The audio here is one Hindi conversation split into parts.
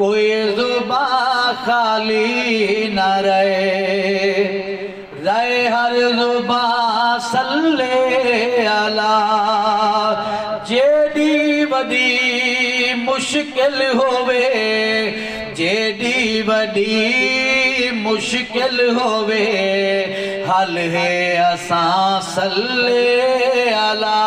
कोई जुबान खाली न रहे, रहे हर जुबान सल्ले अला। जेडी वडी मुश्किल होवे, जेडी वडी मुश्किल होवे, हल है असां सल्ले अला।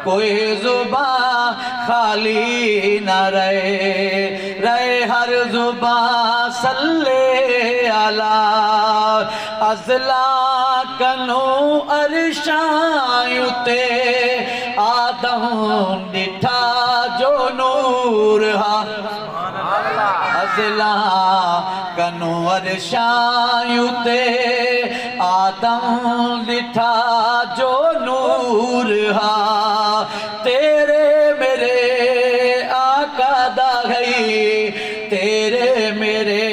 कोई जुबान खाली न रहे, रहे हर जुबान सल्ले अला। अज़ला कनो अरशां उते आदम डिठा जो नूर हा। अज़ला कनो अरशां उते आदम डिठा जो नूर हा। तेरे मेरे आका दा है, तेरे मेरे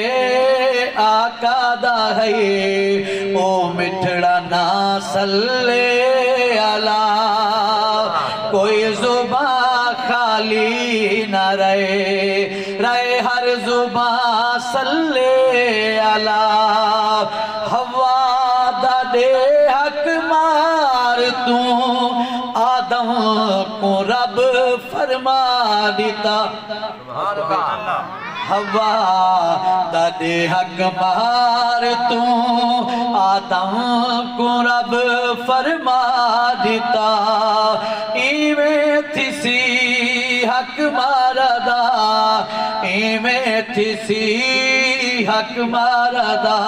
आका दा है, ओ मिठड़ा ना सल्ले अला। कोई जुबान खाली न रहे, रहे हर जुबान सल्ले अला। हवा दा दे हक मार तू आदम को रब फरमा दिता। हवा दा दे हक मार तू आदम को रब फरमा दिता। इवें थिसी हक मारदा, इवें थिसी हक मारदा,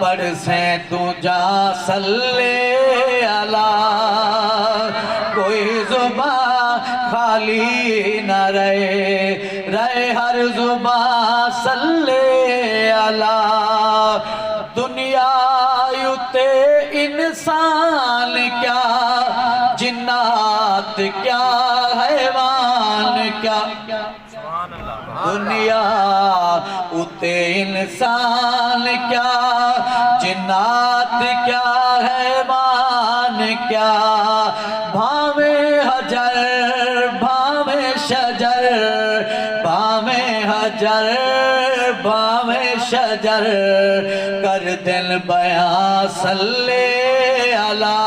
पढ़ से तू जा सल्ले अला। कोई जुबान खाली न रहे, रहे हर जुबान सल्ले अला। दुनिया उते इंसान क्या, जिन्नात क्या, हैवान क्या। दुनिया उते इंसान क्या, जिन्नात क्या, हैवान क्या। भावे हजर भावे शजर, भावे हजर भावे शजर, कर दिल बयां सल्ले अला।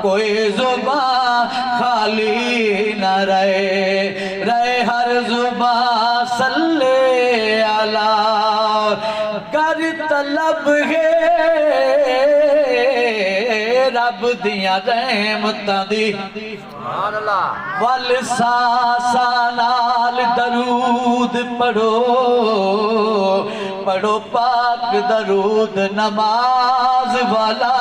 कोई जुबान खाली न रहे, रहे हर जुबान सल्ले अला। कर तलब है रब दियां रहमतां दी, वल सासा नाल दरूद पढ़ो, पढ़ो पाक दरूद नमाज वाला,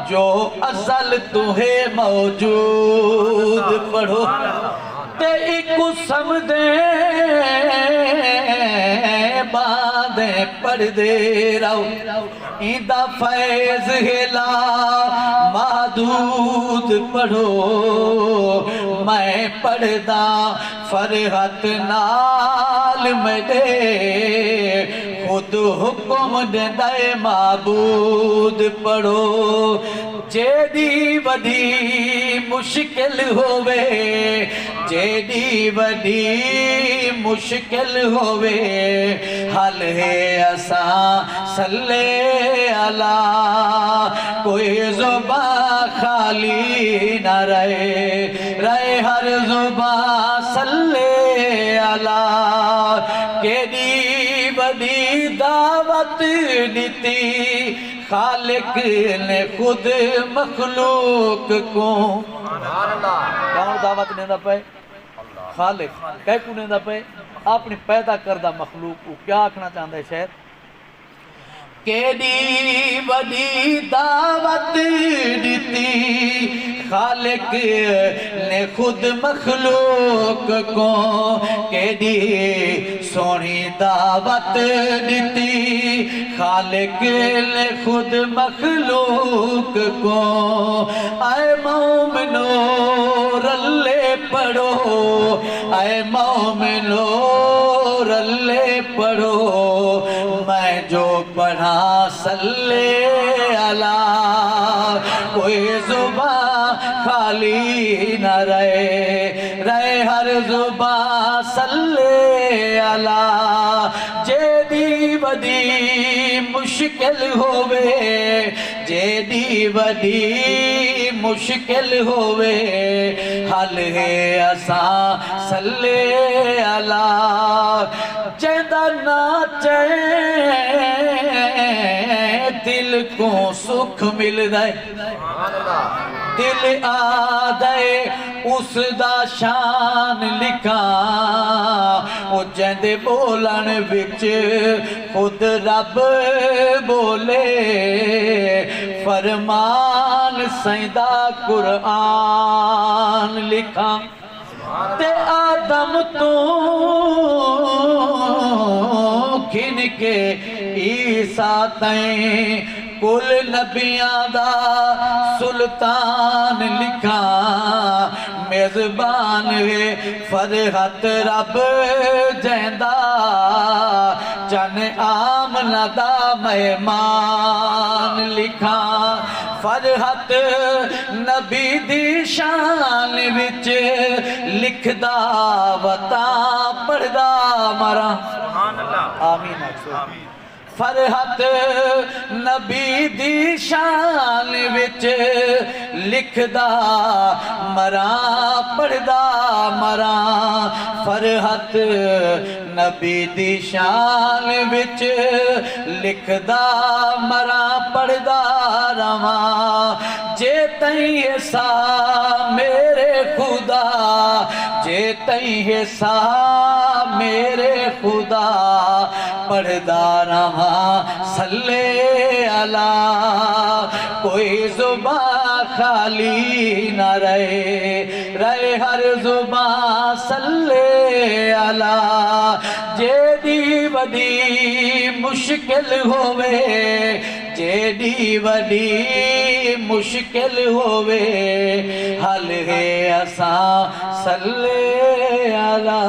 जो असल तुहे मौजूद पढ़ो। ते इकु समदे बांदे पढ़दे रहो, इंदा फैज हिला मादूद पढ़ो। मैं पढ़दा फरहत नाल मेरे, खुद हुक्म देंदे माबूद पढ़ो। जेडी वडी मुश्किल होवे, जेडी वडी मुश्किल होवे, हल है असां सल्ले अला। कोई जुबान खाली न रहे, रहे हर जुबान सल्ले अला। केडी वडी दावत दी खालिक ने खुद मखलूक को। कौन दावत देंदा पे? खालिक। कह को देंदा पे? अपनी पैदा करदा मखलूक को। क्या आखना चाहता है शायद? केडी वडी दावत दी खालिक ने खुद मखलूक को। केडी सोनी दावत दी खालिक ने खुद मखलूक को। आए मोमिनो रल्ले पढ़ो, आए मोमिनो रल्ले पढ़ो, मैं जो पढ़ा सल्ले अला। कोई जुबान खाली न रहे, रहे हर जुबान सल्ले अला जेदी वदी मुश्किल होवे जेदी वदी मुश्किल होवे हल है असा सल्ले अला जेदा नाचे दिल को सुख मिलदा है दिल आदे उसदा शान लिखा ओ जेंदे बोलन विच खुद रब बोले फरमान सैदा कुरान लिखा ते आदम तो खिन के ईसा तैं कुल नबियां दा सुल्तान लिखा मेजबान है फरहत रब जैंदा जन आमना दा मेहमान लिखा फरहत नबी दी शान विच लिखदा वता पढ़दा मरा आमीन आमीन फरहत नबी दी शान विच लिखदा मरा पढ़दा मरा फरहत नबी दी शान विच लिखदा मरा पढ़दा रवा जे तई सा मेरे खुदा जे तई सा मेरे खुदा पढ़दा रहा सल्ले अला कोई जुबा खाली न रहे हर जुबा सल्ले अला जेदी वदी मुश्किल होवे जेदी वदी मुश्किल होवे हल है असा सल्ले अला